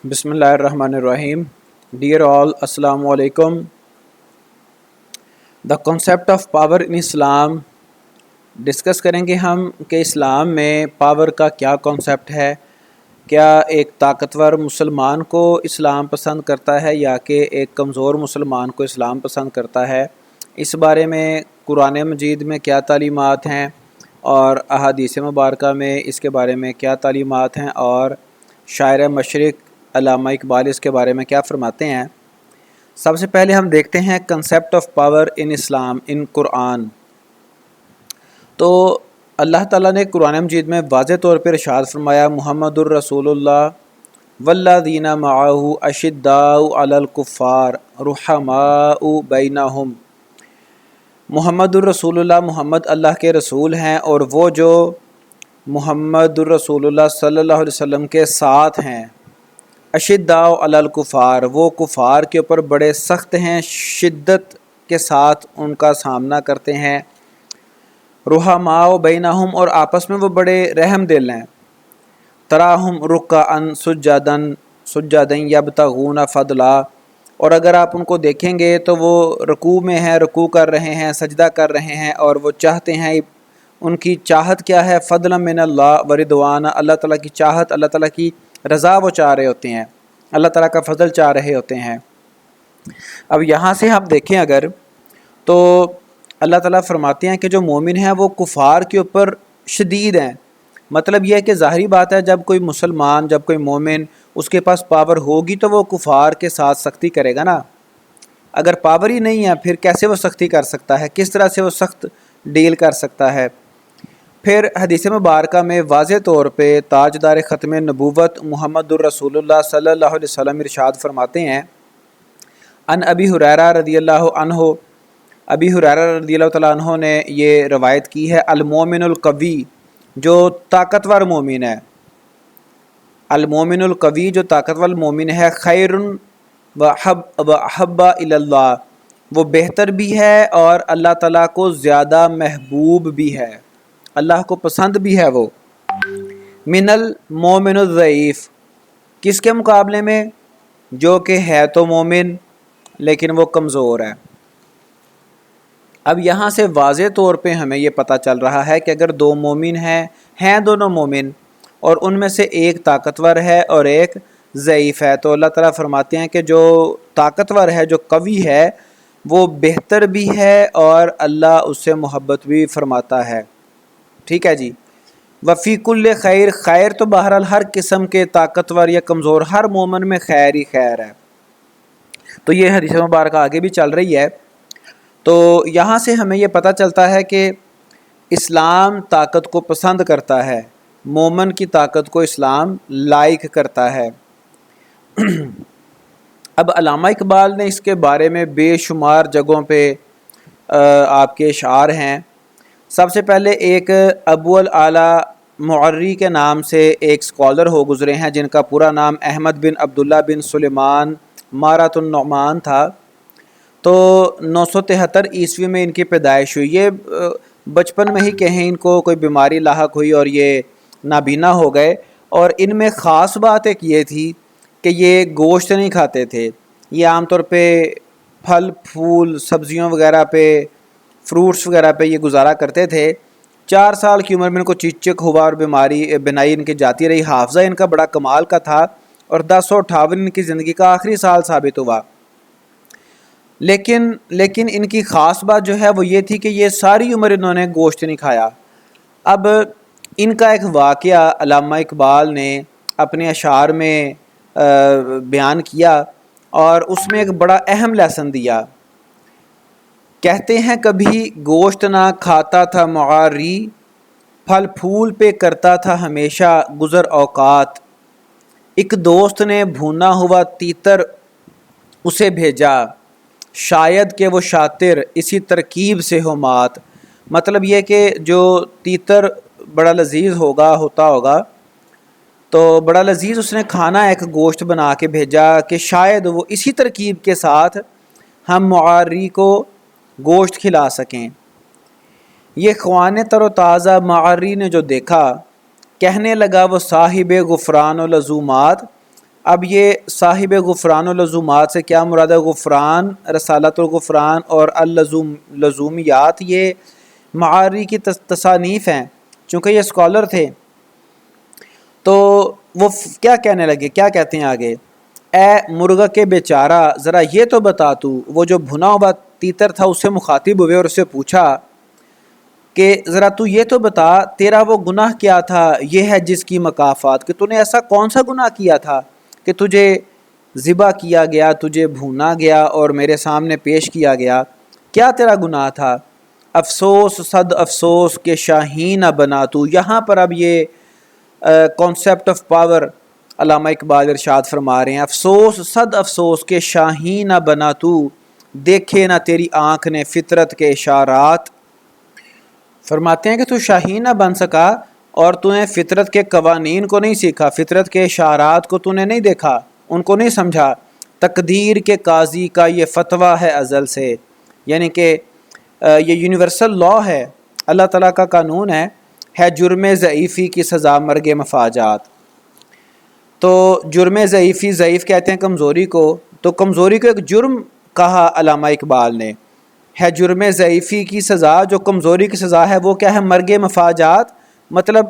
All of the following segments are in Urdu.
بسم اللہ الرحمن الرحیم. ڈیئر آل، السلام علیکم. The concept of power in Islam discuss کریں گے ہم کہ اسلام میں پاور کا کیا کنسیپٹ ہے. کیا ایک طاقتور مسلمان کو اسلام پسند کرتا ہے یا کہ ایک کمزور مسلمان کو اسلام پسند کرتا ہے. اس بارے میں قرآن مجید میں کیا تعلیمات ہیں اور احادیث مبارکہ میں اس کے بارے میں کیا تعلیمات ہیں، اور شاعر مشرق علامہ اقبال اس کے بارے میں کیا فرماتے ہیں. سب سے پہلے ہم دیکھتے ہیں کنسیپٹ آف پاور ان اسلام ان قرآن. تو اللہ تعالیٰ نے قرآن مجید میں واضح طور پر ارشاد فرمایا، محمد الرسول اللہ والذین معہ اشداء علی الکفار رحماء بینہم. محمد الرسول اللہ، محمد اللہ کے رسول ہیں، اور وہ جو محمد الرسول اللہ صلی اللہ علیہ وسلم کے ساتھ ہیں. اشداء علی الکفار، وہ کفار کے اوپر بڑے سخت ہیں، شدت کے ساتھ ان کا سامنا کرتے ہیں. رحماء بینہم، اور آپس میں وہ بڑے رحم دل ہیں. تراہم رکعا سجدا یبتغون فضلا، اور اگر آپ ان کو دیکھیں گے تو وہ رکوع میں ہیں، رکوع کر رہے ہیں، سجدہ کر رہے ہیں، اور وہ چاہتے ہیں، ان کی چاہت کیا ہے، فضلا من اللہ ورضوان، اللہ تعالیٰ کی چاہت، اللہ تعالیٰ کی رضا وہ چاہ رہے ہوتے ہیں، اللہ تعالیٰ کا فضل چاہ رہے ہوتے ہیں. اب یہاں سے ہم دیکھیں اگر تو اللہ تعالیٰ فرماتے ہیں کہ جو مومن ہیں وہ کفار کے اوپر شدید ہیں. مطلب یہ ہے کہ ظاہری بات ہے، جب کوئی مسلمان، جب کوئی مومن اس کے پاس پاور ہوگی تو وہ کفار کے ساتھ سختی کرے گا نا. اگر پاور ہی نہیں ہے پھر کیسے وہ سختی کر سکتا ہے، کس طرح سے وہ سخت ڈیل کر سکتا ہے. پھر حدیث مبارکہ میں واضح طور پہ تاجدار ختم نبوت محمد الرسول اللہ صلی اللہ علیہ وسلم ارشاد فرماتے ہیں، ان ابی ہریرہ رضی اللہ عنہ، ابی ہریرہ رضی اللہ تعالیٰ عنہ نے یہ روایت کی ہے، المومن القوی، جو طاقتور مومن ہے، المومن القوی جو طاقتور مومن ہے، خیر و احب الی اللہ، وہ بہتر بھی ہے اور اللہ تعالیٰ کو زیادہ محبوب بھی ہے، اللہ کو پسند بھی ہے وہ. من المومن الضعیف، کس کے مقابلے میں؟ جو کہ ہے تو مومن لیکن وہ کمزور ہے. اب یہاں سے واضح طور پہ ہمیں یہ پتہ چل رہا ہے کہ اگر دو مومن ہیں دونوں مومن، اور ان میں سے ایک طاقتور ہے اور ایک ضعیف ہے، تو اللہ تعالیٰ فرماتے ہیں کہ جو طاقتور ہے، جو قوی ہے، وہ بہتر بھی ہے اور اللہ اس سے محبت بھی فرماتا ہے. ٹھیک ہے جی. وفی کل خیر، خیر تو بہرحال ہر قسم کے طاقتور یا کمزور ہر مومن میں خیر ہی خیر ہے. تو یہ حدیث مبارکہ آگے بھی چل رہی ہے. تو یہاں سے ہمیں یہ پتہ چلتا ہے کہ اسلام طاقت کو پسند کرتا ہے، مومن کی طاقت کو اسلام لائک کرتا ہے. اب علامہ اقبال نے اس کے بارے میں بے شمار جگہوں پہ آپ کے اشعار ہیں. سب سے پہلے ایک ابو الاعلیٰ معری کے نام سے ایک سکالر ہو گزرے ہیں، جن کا پورا نام احمد بن عبداللہ بن سلیمان مارات النعمان تھا. تو 973 عیسوی میں ان کی پیدائش ہوئی. یہ بچپن میں ہی کہیں ان کو کوئی بیماری لاحق ہوئی اور یہ نابینا ہو گئے. اور ان میں خاص بات ایک یہ تھی کہ یہ گوشت نہیں کھاتے تھے، یہ عام طور پہ پھل پھول سبزیوں وغیرہ پہ، فروٹس وغیرہ پہ یہ گزارا کرتے تھے. 4 سال کی عمر میں ان کو چیچک ہوا اور بیماری بنائی ان کی جاتی رہی. حافظہ ان کا بڑا کمال کا تھا اور 1058 ان کی زندگی کا آخری سال ثابت ہوا. لیکن ان کی خاص بات جو ہے وہ یہ تھی کہ یہ ساری عمر انہوں نے گوشت نہیں کھایا. اب ان کا ایک واقعہ علامہ اقبال نے اپنے اشعار میں بیان کیا اور اس میں ایک بڑا اہم لیسن دیا. کہتے ہیں کبھی گوشت نہ کھاتا تھا معاری، پھل پھول پہ کرتا تھا ہمیشہ گزر اوقات. ایک دوست نے بھونا ہوا تیتر اسے بھیجا، شاید کہ وہ شاطر اسی ترکیب سے ہو مات. مطلب یہ کہ جو تیتر بڑا لذیذ ہوتا ہوگا، تو بڑا لذیذ اس نے کھانا ایک گوشت بنا کے بھیجا کہ شاید وہ اسی ترکیب کے ساتھ ہم معاری کو گوشت کھلا سکیں. یہ خوان تر و تازہ معری نے جو دیکھا، کہنے لگا وہ صاحب غفران و لزومات، اب یہ صاحب غفران اللزومات سے کیا مراد ہے؟ غفران، رسالت الغفران اور لزومیات یہ معاری کی تصانیف ہیں. چونکہ یہ اسکالر تھے تو وہ کیا کہنے لگے، کیا کہتے ہیں آگے؟ اے مرغا کے بیچارہ ذرا یہ تو بتا تو، وہ جو بھنا ہوا تیتر تھا اس سے مخاطب ہوئے اور اس سے پوچھا کہ ذرا تو یہ تو بتا تیرا وہ گناہ کیا تھا، یہ ہے جس کی مکافات، کہ تو نے ایسا کون سا گناہ کیا تھا کہ تجھے ذبح کیا گیا، تجھے بھونا گیا اور میرے سامنے پیش کیا گیا، کیا تیرا گناہ تھا؟ افسوس صد افسوس کہ شاہین نہ بنا تو. یہاں پر اب یہ کانسیپٹ آف پاور علامہ اقبال ارشاد فرما رہے ہیں، افسوس صد افسوس کہ شاہین نہ بنا تو، دیکھے نہ تیری آنکھ نے فطرت کے اشارات. فرماتے ہیں کہ تو شاہین نہ بن سکا اور تو نے فطرت کے قوانین کو نہیں سیکھا، فطرت کے اشارات کو تو نے نہیں دیکھا، ان کو نہیں سمجھا. تقدیر کے قاضی کا یہ فتویٰ ہے ازل سے، یعنی کہ یہ یونیورسل لا ہے، اللہ تعالیٰ کا قانون ہے جرم ضعیفی کی سزا مرگ مفاجات. تو جرم ضعیفی، ضعیف کہتے ہیں کمزوری کو، تو کمزوری کو ایک جرم کہا علامہ اقبال نے. ہے جرم ضعیفی کی سزا، جو کمزوری کی سزا ہے وہ کیا ہے؟ مرگ مفاجات، مطلب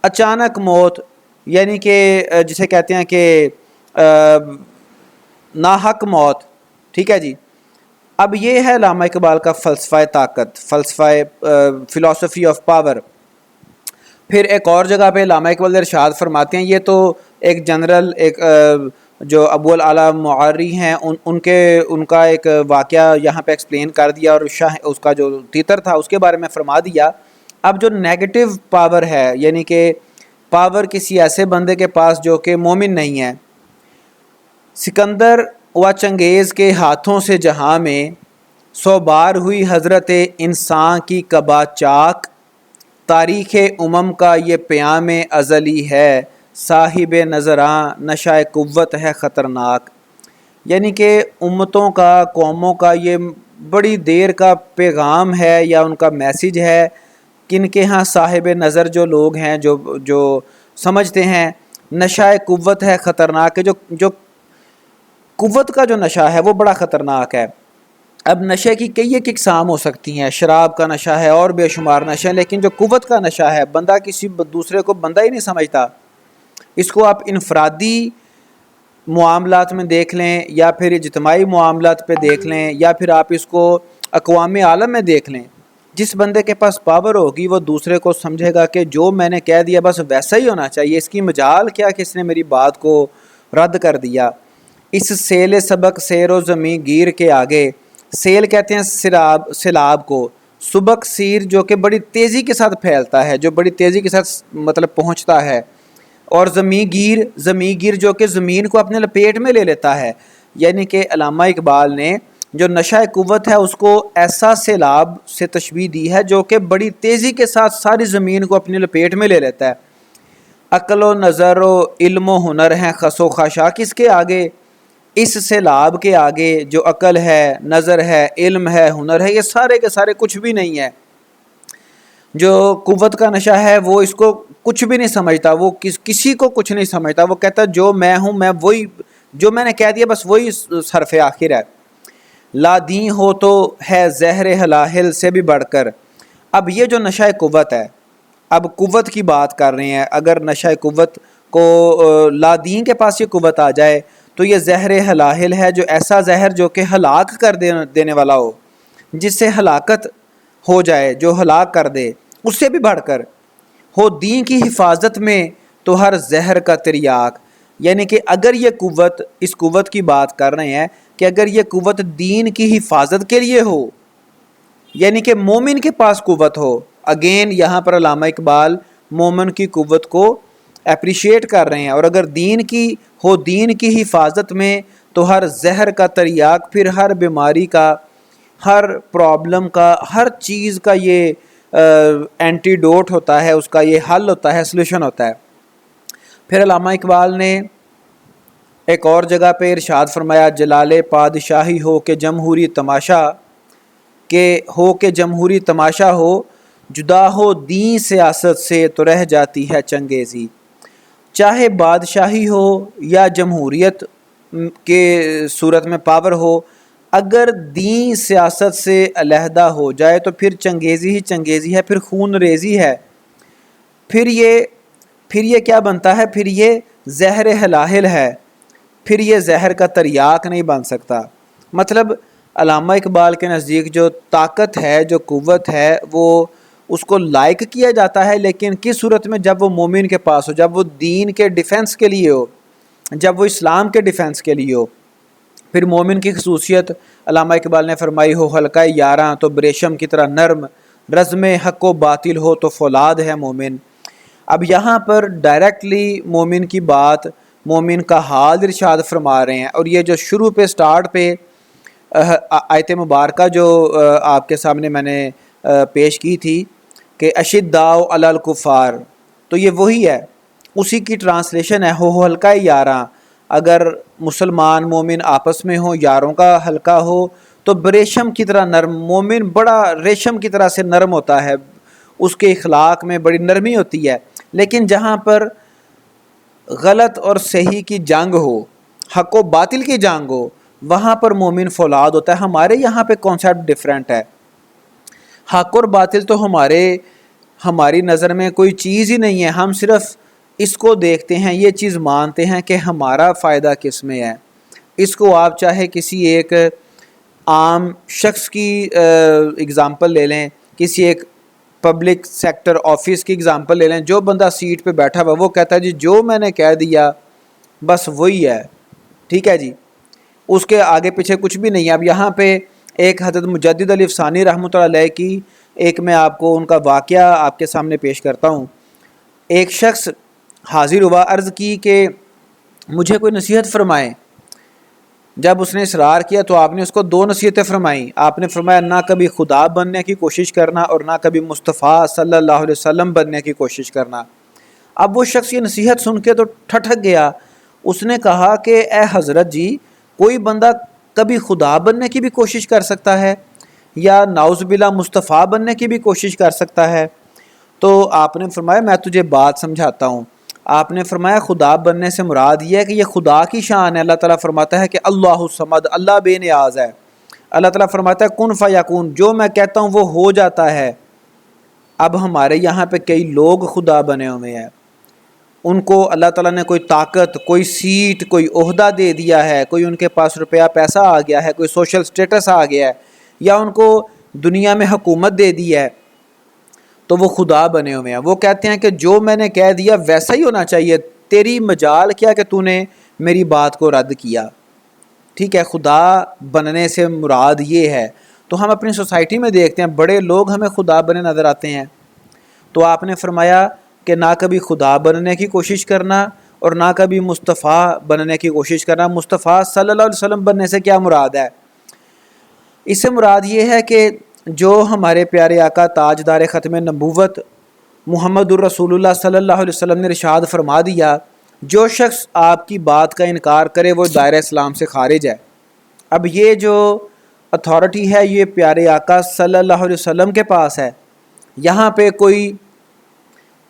اچانک موت، یعنی کہ جسے کہتے ہیں کہ ناحق موت. ٹھیک ہے جی. اب یہ ہے علامہ اقبال کا فلسفہ طاقت، فلسفہ فلاسفی آف پاور. پھر ایک اور جگہ پہ علامہ اقبال ارشاد فرماتے ہیں، یہ تو ایک جنرل، ایک جو ابو الاعلیٰ معاری ہیں ان کا ایک واقعہ یہاں پہ ایکسپلین کر دیا، اور اس کا جو تیتر تھا اس کے بارے میں فرما دیا. اب جو نیگیٹو پاور ہے، یعنی کہ پاور کسی ایسے بندے کے پاس جو کہ مومن نہیں ہے، سکندر و چنگیز کے ہاتھوں سے جہاں میں 100 بار ہوئی حضرت انسان کی قبا چاک، تاریخ امم کا یہ پیام ازلی ہے، صاحب نظراں نشہ قوت ہے خطرناک. یعنی کہ امتوں کا، قوموں کا یہ بڑی دیر کا پیغام ہے یا ان کا میسیج ہے، کن کے ہاں صاحب نظر جو لوگ ہیں، جو سمجھتے ہیں نشہ قوت ہے خطرناک، کہ جو قوت کا جو نشہ ہے وہ بڑا خطرناک ہے. اب نشے کی کئی ایک اقسام ہو سکتی ہیں، شراب کا نشہ ہے اور بے شمار نشے، لیکن جو قوت کا نشہ ہے، بندہ کسی دوسرے کو بندہ ہی نہیں سمجھتا. اس کو آپ انفرادی معاملات میں دیکھ لیں یا پھر اجتماعی معاملات پہ دیکھ لیں یا پھر آپ اس کو اقوام عالم میں دیکھ لیں. جس بندے کے پاس پاور ہوگی وہ دوسرے کو سمجھے گا کہ جو میں نے کہہ دیا بس ویسا ہی ہونا چاہیے، اس کی مجال کیا کہ اس نے میری بات کو رد کر دیا. اس سیل سبق سیر و زمین گیر کے آگے، سیل کہتے ہیں سیلاب کو، سبق سیر جو کہ بڑی تیزی کے ساتھ پھیلتا ہے، جو بڑی تیزی کے ساتھ مطلب پہنچتا ہے، اور زمین گیر جو کہ زمین کو اپنے لپیٹ میں لے لیتا ہے. یعنی کہ علامہ اقبال نے جو نشہ قوت ہے اس کو ایسا سیلاب سے تشبیہ دی ہے جو کہ بڑی تیزی کے ساتھ ساری زمین کو اپنے لپیٹ میں لے لیتا ہے. عقل و نظر و علم و ہنر ہیں خس و خاشاک، اس کے آگے، اس سیلاب کے آگے جو عقل ہے، نظر ہے، علم ہے، ہنر ہے، یہ سارے کے سارے کچھ بھی نہیں ہے. جو قوت کا نشہ ہے وہ اس کو کچھ بھی نہیں سمجھتا، وہ کسی کو کچھ نہیں سمجھتا، وہ کہتا جو میں ہوں، میں وہی، جو میں نے کہہ دیا بس وہی حرف آخر ہے. لادیں ہو تو ہے زہر ہلاہل سے بھی بڑھ کر. اب یہ جو نشہ قوت ہے، اب قوت کی بات کر رہے ہیں، اگر نشہ قوت کو لادیں کے پاس یہ قوت آ جائے تو یہ زہر ہلاہل ہے، جو ایسا زہر جو کہ ہلاک کر دینے والا ہو، جس سے ہلاکت ہو جائے، جو ہلاک کر دے، اس سے بھی بڑھ کر ہو دین کی حفاظت میں تو ہر زہر کا تریاک. یعنی کہ اگر یہ قوت، اس قوت کی بات کر رہے ہیں کہ اگر یہ قوت دین کی حفاظت کے لیے ہو، یعنی کہ مومن کے پاس قوت ہو. اگین یہاں پر علامہ اقبال مومن کی قوت کو اپریشیٹ کر رہے ہیں، اور اگر دین کی حفاظت میں تو ہر زہر کا تریاک، پھر ہر بیماری کا، ہر پرابلم کا، ہر چیز کا یہ اینٹیڈوٹ ہوتا ہے، اس کا یہ حل ہوتا ہے، سلوشن ہوتا ہے. پھر علامہ اقبال نے ایک اور جگہ پہ ارشاد فرمایا، جلال پادشاہی ہو کہ جمہوری تماشا، جمہوری تماشا ہو، جدا ہو دین سیاست سے تو رہ جاتی ہے چنگیزی. چاہے بادشاہی ہو یا جمہوریت کے صورت میں پاور ہو، اگر دین سیاست سے علیحدہ ہو جائے تو پھر چنگیزی ہی چنگیزی ہے، پھر خون ریزی ہے، پھر یہ کیا بنتا ہے؟ پھر یہ زہر ہلاہل ہے، پھر یہ زہر کا تریاک نہیں بن سکتا۔ مطلب علامہ اقبال کے نزدیک جو طاقت ہے، جو قوت ہے، وہ اس کو لائق کیا جاتا ہے، لیکن کس صورت میں؟ جب وہ مومن کے پاس ہو، جب وہ دین کے ڈیفنس کے لیے ہو، جب وہ اسلام کے ڈیفنس کے لیے ہو۔ پھر مومن کی خصوصیت علامہ اقبال نے فرمائی ہو حلقہ یاراں تو بریشم کی طرح نرم، رزم حق و باطل ہو تو فولاد ہے مومن۔ اب یہاں پر ڈائریکٹلی مومن کی بات، مومن کا حال ارشاد فرما رہے ہیں، اور یہ جو شروع پہ سٹارٹ پہ آیت مبارکہ جو آپ کے سامنے میں نے پیش کی تھی کہ اشداء علی الکفار، تو یہ وہی ہے، اسی کی ٹرانسلیشن ہے ہو حلقہ یاراں۔ اگر مسلمان مومن آپس میں ہو، یاروں کا حلقہ ہو، تو بریشم کی طرح نرم، مومن بڑا ریشم کی طرح سے نرم ہوتا ہے، اس کے اخلاق میں بڑی نرمی ہوتی ہے۔ لیکن جہاں پر غلط اور صحیح کی جنگ ہو، حق و باطل کی جنگ ہو، وہاں پر مومن فولاد ہوتا ہے۔ ہمارے یہاں پہ کانسیپٹ ڈیفرنٹ ہے۔ حق اور باطل تو ہماری نظر میں کوئی چیز ہی نہیں ہے، ہم صرف اس کو دیکھتے ہیں، یہ چیز مانتے ہیں کہ ہمارا فائدہ کس میں ہے۔ اس کو آپ چاہے کسی ایک عام شخص کی اگزامپل لے لیں، کسی ایک پبلک سیکٹر آفس کی اگزامپل لے لیں، جو بندہ سیٹ پہ بیٹھا ہوا وہ کہتا ہے جی جو میں نے کہہ دیا بس وہی ہے، ٹھیک ہے جی، اس کے آگے پیچھے کچھ بھی نہیں ہے۔ اب یہاں پہ ایک حضرت مجدد علی افسانی رحمۃ اللہ علیہ کی ایک میں آپ کو ان کا واقعہ آپ کے سامنے پیش کرتا ہوں۔ ایک شخص حاضر ہوا، عرض کی کہ مجھے کوئی نصیحت فرمائے۔ جب اس نے اصرار کیا تو آپ نے اس کو دو نصیحتیں فرمائیں۔ آپ نے فرمایا نہ کبھی خدا بننے کی کوشش کرنا اور نہ کبھی مصطفیٰ صلی اللہ علیہ وسلم بننے کی کوشش کرنا۔ اب وہ شخص یہ نصیحت سن کے تو ٹھٹک گیا، اس نے کہا کہ اے حضرت جی، کوئی بندہ کبھی خدا بننے کی بھی کوشش کر سکتا ہے یا نعوذ باللہ مصطفیٰ بننے کی بھی کوشش کر سکتا ہے؟ تو آپ نے فرمایا میں تجھے بات سمجھاتا ہوں۔ آپ نے فرمایا خدا بننے سے مراد یہ ہے کہ یہ خدا کی شان ہے۔ اللہ تعالیٰ فرماتا ہے کہ اللہ الصمد، اللہ بے نیاز ہے۔ اللہ تعالیٰ فرماتا ہے کن فیکون، جو میں کہتا ہوں وہ ہو جاتا ہے۔ اب ہمارے یہاں پہ کئی لوگ خدا بنے ہوئے ہیں، ان کو اللہ تعالیٰ نے کوئی طاقت، کوئی سیٹ، کوئی عہدہ دے دیا ہے، کوئی ان کے پاس روپیہ پیسہ آ گیا ہے، کوئی سوشل سٹیٹس آ گیا ہے، یا ان کو دنیا میں حکومت دے دی ہے، تو وہ خدا بنے ہوئے ہیں۔ وہ کہتے ہیں کہ جو میں نے کہہ دیا ویسا ہی ہونا چاہیے، تیری مجال کیا کہ تو نے میری بات کو رد کیا۔ ٹھیک ہے، خدا بننے سے مراد یہ ہے۔ تو ہم اپنی سوسائٹی میں دیکھتے ہیں بڑے لوگ ہمیں خدا بنے نظر آتے ہیں۔ تو آپ نے فرمایا کہ نہ کبھی خدا بننے کی کوشش کرنا اور نہ کبھی مصطفیٰ بننے کی کوشش کرنا۔ مصطفیٰ صلی اللہ علیہ وسلم بننے سے کیا مراد ہے؟ اس سے مراد یہ ہے کہ جو ہمارے پیارے آقا تاجدار ختم نبوت محمد الرسول اللہ صلی اللہ علیہ وسلم نے ارشاد فرما دیا، جو شخص آپ کی بات کا انکار کرے وہ دائرہ اسلام سے خارج ہے۔ اب یہ جو اتھارٹی ہے یہ پیارے آقا صلی اللہ علیہ وسلم کے پاس ہے۔ یہاں پہ کوئی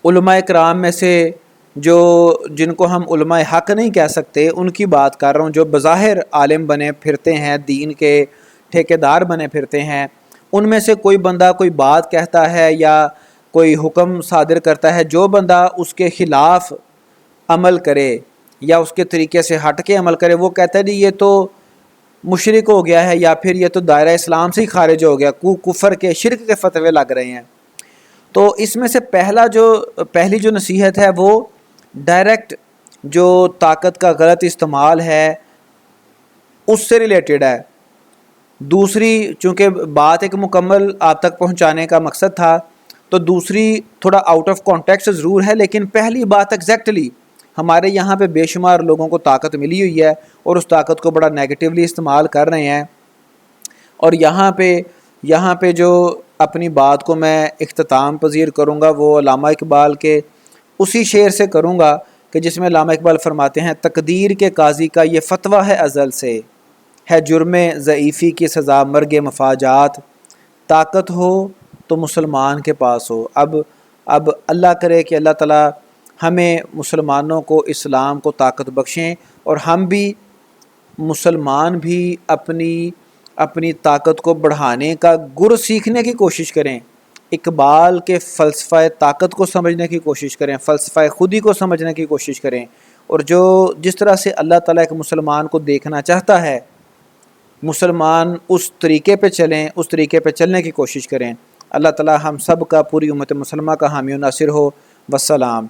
علماء کرام میں سے جن کو ہم علماء حق نہیں کہہ سکتے ان کی بات کر رہا ہوں، جو بظاہر عالم بنے پھرتے ہیں، دین کے ٹھیکیدار بنے پھرتے ہیں، ان میں سے کوئی بندہ کوئی بات کہتا ہے یا کوئی حکم صادر کرتا ہے، جو بندہ اس کے خلاف عمل کرے یا اس کے طریقے سے ہٹ کے عمل کرے، وہ کہتا ہے جی یہ تو مشرک ہو گیا ہے یا پھر یہ تو دائرہ اسلام سے ہی خارج ہو گیا، کفر کے شرک کے فتوے لگ رہے ہیں۔ تو اس میں سے پہلی جو نصیحت ہے وہ ڈائریکٹ جو طاقت کا غلط استعمال ہے اس سے ریلیٹڈ ہے۔ دوسری، چونکہ بات ایک مکمل آپ تک پہنچانے کا مقصد تھا، تو دوسری تھوڑا آؤٹ آف کانٹیکسٹ ضرور ہے، لیکن پہلی بات ایگزیکٹلی ہمارے یہاں پہ بے شمار لوگوں کو طاقت ملی ہوئی ہے اور اس طاقت کو بڑا نیگیٹیولی استعمال کر رہے ہیں۔ اور یہاں پہ جو اپنی بات کو میں اختتام پذیر کروں گا وہ علامہ اقبال کے اسی شعر سے کروں گا کہ جس میں علامہ اقبال فرماتے ہیں تقدیر کے قاضی کا یہ فتویٰ ہے ازل سے، ہے جرم ضعیفی کی سزا مرگ مفاجات، طاقت ہو تو مسلمان کے پاس ہو۔ اب اللہ کرے کہ اللہ تعالیٰ ہمیں مسلمانوں کو اسلام کو طاقت بخشیں، اور ہم بھی مسلمان بھی اپنی طاقت کو بڑھانے کا گر سیکھنے کی کوشش کریں، اقبال کے فلسفہ طاقت کو سمجھنے کی کوشش کریں، فلسفہ خودی کو سمجھنے کی کوشش کریں، اور جس طرح سے اللہ تعالیٰ ایک مسلمان کو دیکھنا چاہتا ہے، مسلمان اس طریقے پہ چلیں، اس طریقے پہ چلنے کی کوشش کریں۔ اللہ تعالیٰ ہم سب کا، پوری امت مسلمہ کا حامی و ناصر ہو۔ والسلام۔